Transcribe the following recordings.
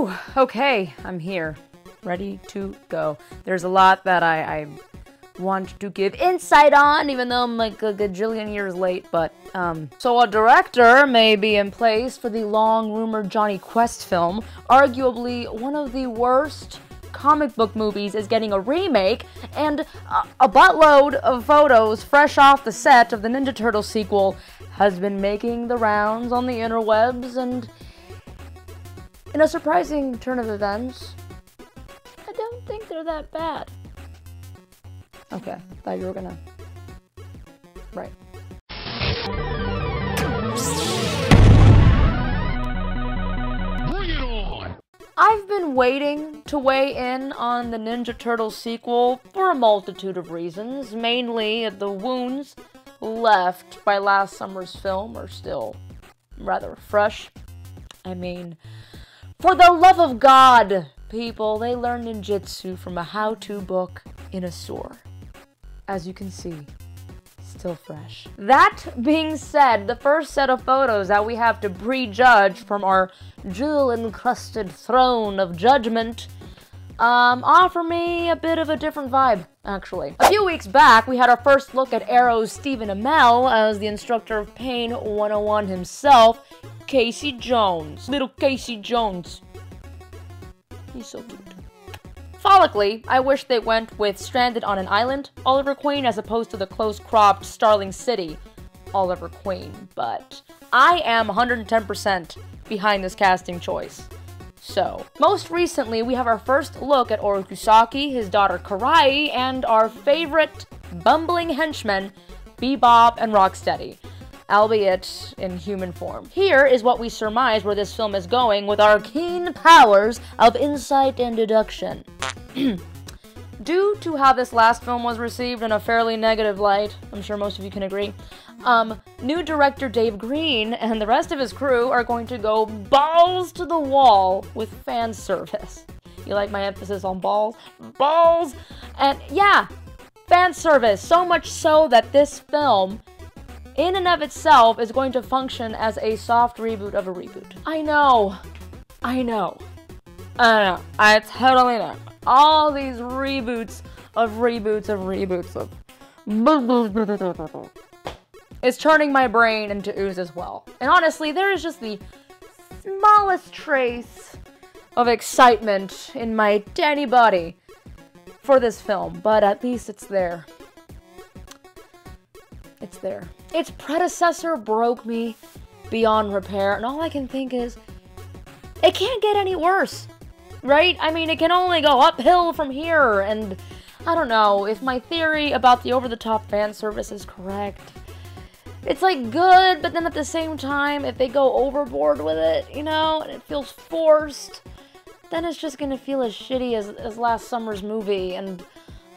Whew! Okay, I'm here. Ready to go. There's a lot that I want to give insight on, even though I'm like a gajillion years late, but, So a director may be in place for the long-rumored Jonny Quest film. Arguably one of the worst comic book movies is getting a remake, and a buttload of photos fresh off the set of the Ninja Turtles sequel has been making the rounds on the interwebs, and in a surprising turn of events, I don't think they're that bad. Okay, thought you were gonna... Right. Bring it on! I've been waiting to weigh in on the Ninja Turtles sequel for a multitude of reasons. Mainly, the wounds left by last summer's film are still rather fresh. I mean, for the love of God, people, they learn ninjutsu from a how-to book in a store. As you can see, still fresh. That being said, the first set of photos that we have to prejudge from our jewel-encrusted throne of judgment offer me a bit of a different vibe, actually. A few weeks back, we had our first look at Arrow's Stephen Amell as the instructor of Pain 101 himself, Casey Jones. Little Casey Jones. He's so cute. Follically, I wish they went with Stranded on an Island, Oliver Queen, as opposed to the close-cropped Starling City, Oliver Queen, but I am 110% behind this casting choice. So, most recently, we have our first look at Orokusaki, his daughter Karai, and our favorite bumbling henchmen, Bebop and Rocksteady, albeit in human form. Here is what we surmise where this film is going with our keen powers of insight and deduction. Due to how this last film was received in a fairly negative light, I'm sure most of you can agree, new director Dave Green and the rest of his crew are going to go balls to the wall with fan service. You like my emphasis on balls? Balls! And yeah, fan service. So much so that this film, in and of itself, is going to function as a soft reboot of a reboot. I know. I totally know. All these reboots of reboots of reboots of... It's turning my brain into ooze as well. And honestly, there is just the smallest trace of excitement in my tiny body for this film, but at least it's there. It's there. Its predecessor broke me beyond repair, and all I can think is, it can't get any worse. Right? I mean, it can only go uphill from here, and I don't know, if my theory about the over-the-top fan service is correct, it's like good, but then at the same time, if they go overboard with it, you know, and it feels forced, then it's just gonna feel as shitty as last summer's movie, and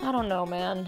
I don't know, man.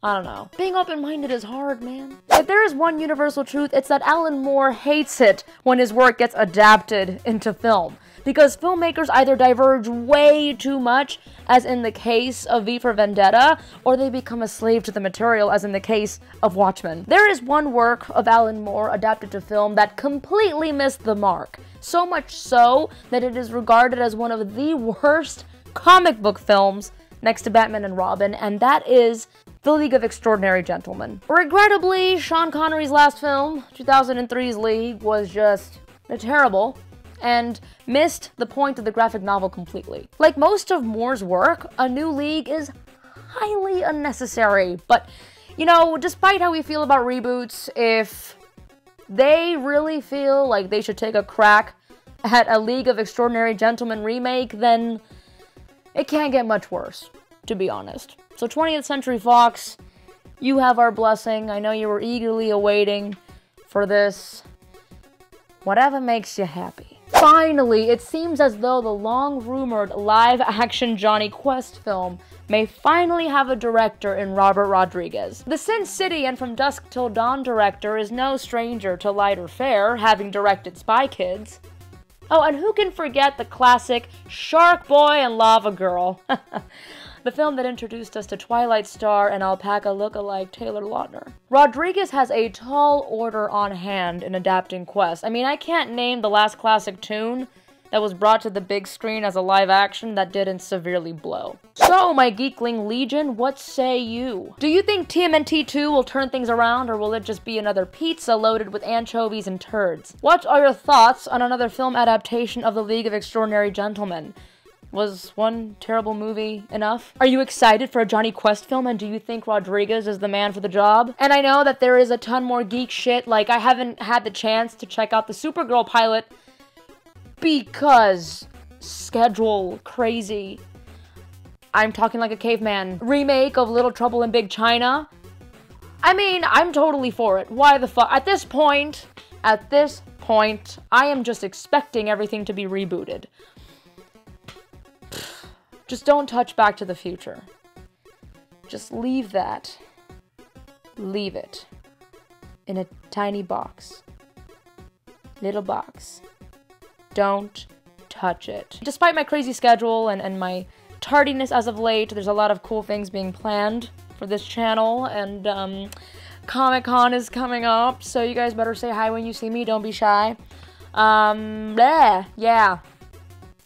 I don't know. Being open-minded is hard, man. If there is one universal truth, it's that Alan Moore hates it when his work gets adapted into film. Because filmmakers either diverge way too much, as in the case of V for Vendetta, or they become a slave to the material, as in the case of Watchmen. There is one work of Alan Moore adapted to film that completely missed the mark. So much so that it is regarded as one of the worst comic book films next to Batman and Robin, and that is The League of Extraordinary Gentlemen. Regrettably, Sean Connery's last film, 2003's League, was just terrible, and missed the point of the graphic novel completely. Like most of Moore's work, A New League is highly unnecessary, but, you know, despite how we feel about reboots, if they really feel like they should take a crack at a League of Extraordinary Gentlemen remake, then it can't get much worse, to be honest. So 20th Century Fox, you have our blessing. I know you were eagerly awaiting for this. Whatever makes you happy. Finally, it seems as though the long-rumored live-action Jonny Quest film may finally have a director in Robert Rodriguez. The Sin City and From Dusk Till Dawn director is no stranger to lighter fare, having directed Spy Kids. Oh, and who can forget the classic Shark Boy and Lava Girl? the film that introduced us to Twilight Star and alpaca look-alike Taylor Lautner. Rodriguez has a tall order on hand in adapting Quest. I mean, I can't name the last classic tune that was brought to the big screen as a live action that didn't severely blow. So, my Geekling Legion, what say you? Do you think TMNT 2 will turn things around, or will it just be another pizza loaded with anchovies and turds? What are your thoughts on another film adaptation of The League of Extraordinary Gentlemen? Was one terrible movie enough? Are you excited for a Johnny Quest film, and do you think Rodriguez is the man for the job? And I know that there is a ton more geek shit, like I haven't had the chance to check out the Supergirl pilot because schedule crazy. I'm talking like a caveman. Remake of Little Trouble in Big China. I mean, I'm totally for it. Why the fuck? At this point, I am just expecting everything to be rebooted. Just don't touch Back to the Future. Just leave that. Leave it. In a tiny box. Little box. Don't touch it. Despite my crazy schedule and my tardiness as of late, there's a lot of cool things being planned for this channel, and Comic-Con is coming up, so you guys better say hi when you see me, don't be shy. Yeah.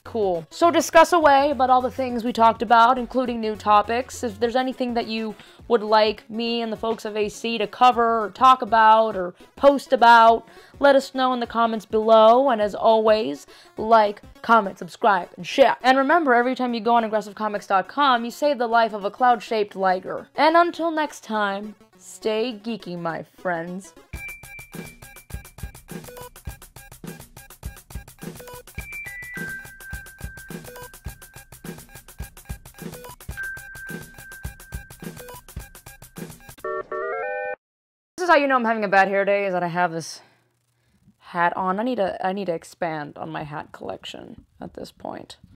Cool. So discuss away about all the things we talked about, including new topics. If there's anything that you would like me and the folks of AC to cover or talk about or post about, let us know in the comments below. And as always, like, comment, subscribe, and share. And remember, every time you go on aggressivecomics.com, you save the life of a cloud-shaped liger. And until next time, stay geeky, my friends. This is how you know I'm having a bad hair day, is that I have this hat on. I need to expand on my hat collection at this point.